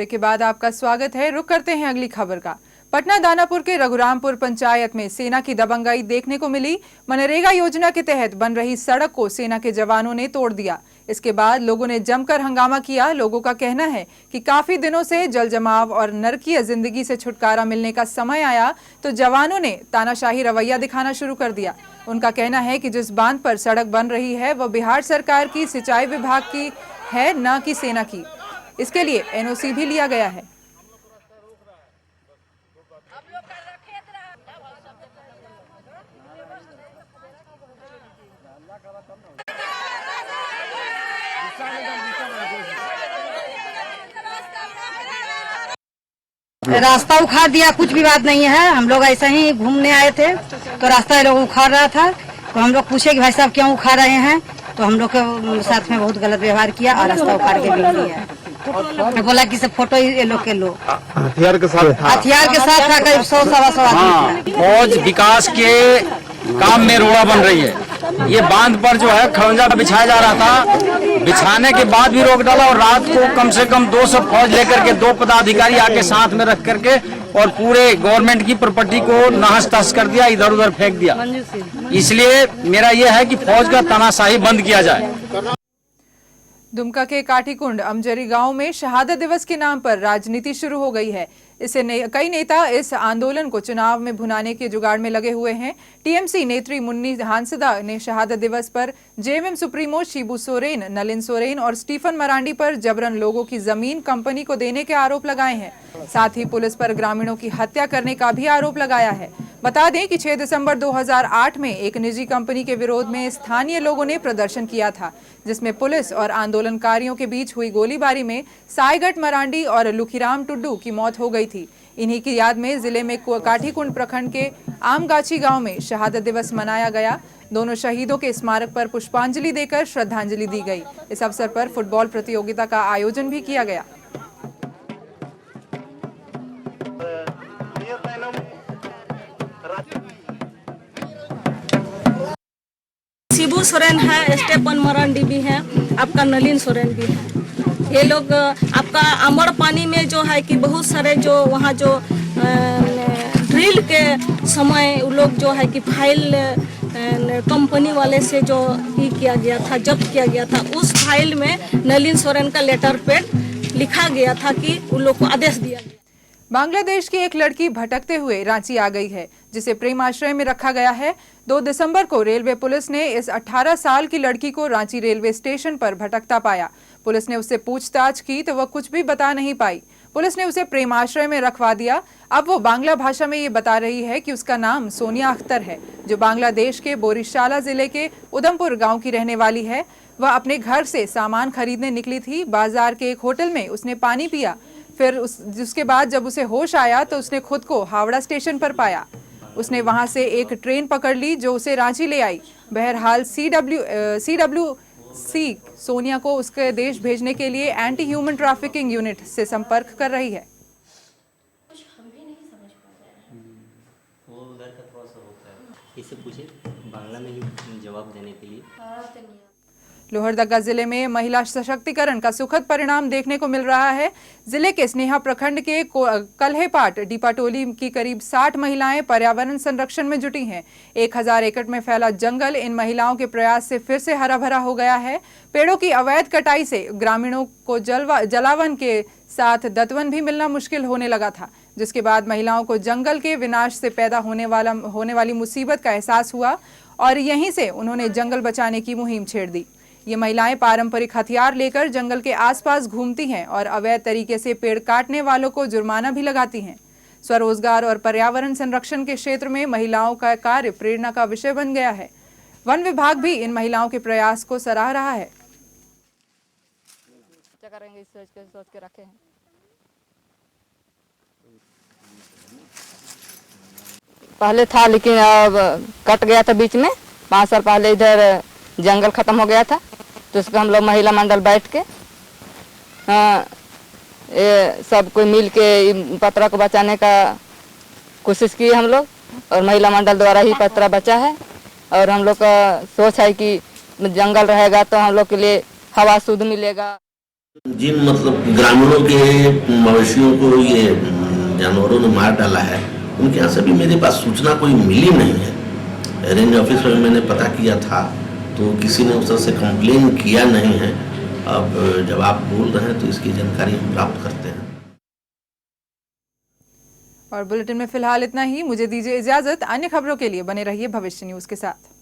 Break के बाद आपका स्वागत है। रुक करते हैं अगली खबर का। पटना दानापुर के रघुरामपुर पंचायत में सेना की दबंगाई देखने को मिली। मनरेगा योजना के तहत बन रही सड़क को सेना के जवानों ने तोड़ दिया। इसके बाद लोगों ने जमकर हंगामा किया। लोगों का कहना है कि काफी दिनों से जल जमाव और नरकीय जिंदगी से छुटकारा मिलने का समय आया तो जवानों ने तानाशाही रवैया दिखाना शुरू कर दिया। उनका कहना है कि जिस बांध पर सड़क बन रही है वह बिहार सरकार की सिंचाई विभाग की है, न कि सेना की। इसके लिए एनओसी भी लिया गया है। रास्ता उखाड़ दिया, कुछ भी बात नहीं है। हम लोग ऐसे ही घूमने आए थे तो रास्ता लोग उखाड़ रहा था तो हम लोग पूछे कि भाई साहब क्यों उखाड़ रहे हैं, तो हम लोग के साथ में बहुत गलत व्यवहार किया और रास्ता उखाड़ के बिक दिया। बोला कि सब फोटो ये लोग के लो हथियार के साथ था करीब 100-125 आदमी। फौज विकास के काम में रोड़ा बन रही है। ये बांध पर जो है खड़ंजा बिछाया जा रहा था, बिछाने के बाद भी रोक डाला और रात को कम से कम 200 फौज लेकर के 2 पदाधिकारी आके साथ में रख करके और पूरे गवर्नमेंट की प्रॉपर्टी को नहस तहस कर दिया, इधर उधर फेंक दिया। इसलिए मेरा यह है कि फौज का तानाशाही बंद किया जाए। दुमका के काठीकुंड अमजरी गांव में शहादत दिवस के नाम पर राजनीति शुरू हो गई है। कई नेता इस आंदोलन को चुनाव में भुनाने के जुगाड़ में लगे हुए हैं। टीएमसी नेत्री मुन्नी हांसदा ने शहादत दिवस पर जेएमएम सुप्रीमो शिबू सोरेन, नलिन सोरेन और स्टीफन मरांडी पर जबरन लोगों की जमीन कंपनी को देने के आरोप लगाए हैं। साथ ही पुलिस पर ग्रामीणों की हत्या करने का भी आरोप लगाया है। बता दें कि 6 दिसंबर 2008 में एक निजी कंपनी के विरोध में स्थानीय लोगों ने प्रदर्शन किया था, जिसमें पुलिस और आंदोलनकारियों के बीच हुई गोलीबारी में साईगट मरांडी और लुखीराम टुड्डू की मौत हो गई थी। इन्हीं की याद में जिले में काठीकुंड प्रखंड के आमगाछी गांव में शहादत दिवस मनाया गया। दोनों शहीदों के स्मारक पर पुष्पांजलि देकर श्रद्धांजलि दी गई। इस अवसर पर फुटबॉल प्रतियोगिता का आयोजन भी किया गया। शिबू सोरेन है, स्टेफन मरांडी भी है, आपका नलिन सोरेन भी है। ये लोग आपका अमर पानी में जो है कि बहुत सारे जो वहाँ जो ड्रिल के समय वो लोग जो है कि फाइल कंपनी वाले से जो ही किया गया था, जब्त किया गया था, उस फाइल में नलिन सोरेन का लेटर पैड लिखा गया था कि उन लोग को आदेश दिया गया। बांग्लादेश की एक लड़की भटकते हुए रांची आ गई है, जिसे प्रेम आश्रय में रखा गया है। 2 दिसंबर को रेलवे पुलिस ने इस 18 साल की लड़की को रांची रेलवे स्टेशन पर भटकता पाया। पुलिस ने उससे पूछताछ की तो वह कुछ भी बता नहीं पाई। पुलिस ने उसे प्रेम आश्रय में रखवा दिया। अब वो बांग्ला भाषा में ये बता रही है कि उसका नाम सोनिया अख्तर है, जो बांग्लादेश के बोरिशाला जिले के उधमपुर गाँव की रहने वाली है। वह अपने घर से सामान खरीदने निकली थी। बाजार के एक होटल में उसने पानी पिया। फिर उसके बाद जब उसे होश आया तो उसने खुद को हावड़ा स्टेशन पर पाया। उसने वहां से एक ट्रेन पकड़ ली जो उसे रांची ले आई। बहरहाल सीडब्ल्यूसी सोनिया को उसके देश भेजने के लिए एंटी ह्यूमन ट्रैफिकिंग यूनिट से संपर्क कर रही है। हम भी नहीं समझ पा रहे हैं। वो उधर का थोड़ा सा होता है, इससे पूछे बांग्ला में ही जवाब देने के लिए। लोहरदगा जिले में महिला सशक्तिकरण का सुखद परिणाम देखने को मिल रहा है। जिले के स्नेहा प्रखंड के कल्हेपाट डीपाटोली की करीब 60 महिलाएं पर्यावरण संरक्षण में जुटी हैं। 1000 एकड़ में फैला जंगल इन महिलाओं के प्रयास से फिर से हरा भरा हो गया है। पेड़ों की अवैध कटाई से ग्रामीणों को जलावन के साथ दतवन भी मिलना मुश्किल होने लगा था, जिसके बाद महिलाओं को जंगल के विनाश से पैदा होने वाली मुसीबत का एहसास हुआ और यहीं से उन्होंने जंगल बचाने की मुहिम छेड़ दी। ये महिलाएं पारंपरिक हथियार लेकर जंगल के आसपास घूमती हैं और अवैध तरीके से पेड़ काटने वालों को जुर्माना भी लगाती हैं। स्वरोजगार और पर्यावरण संरक्षण के क्षेत्र में महिलाओं का कार्य प्रेरणा का विषय बन गया है। वन विभाग भी इन महिलाओं के प्रयास को सराह रहा है। सोच के रखे हैं। पहले था लेकिन अब कट गया था बीच में। 5 साल पहले इधर जंगल खत्म हो गया था तो उस पर हम लोग महिला मंडल बैठ के ये सब कोई मिल के पत्रा को बचाने का कोशिश की हम लोग, और महिला मंडल द्वारा ही पत्रा बचा है। और हम लोग का सोच है कि जंगल रहेगा तो हम लोग के लिए हवा शुद्ध मिलेगा। जिन मतलब ग्रामीणों के मवेशियों को ये जानवरों ने मार डाला है, उनके यहाँ से भी मेरे पास सूचना कोई मिली नहीं है। रेंज ऑफिस में मैंने पता किया था तो किसी ने उस तरह से कंप्लेन किया नहीं है। अब जब आप बोल रहे हैं तो इसकी जानकारी हम प्राप्त करते हैं। और बुलेटिन में फिलहाल इतना ही। मुझे दीजिए इजाजत। अन्य खबरों के लिए बने रहिए भविष्य न्यूज के साथ।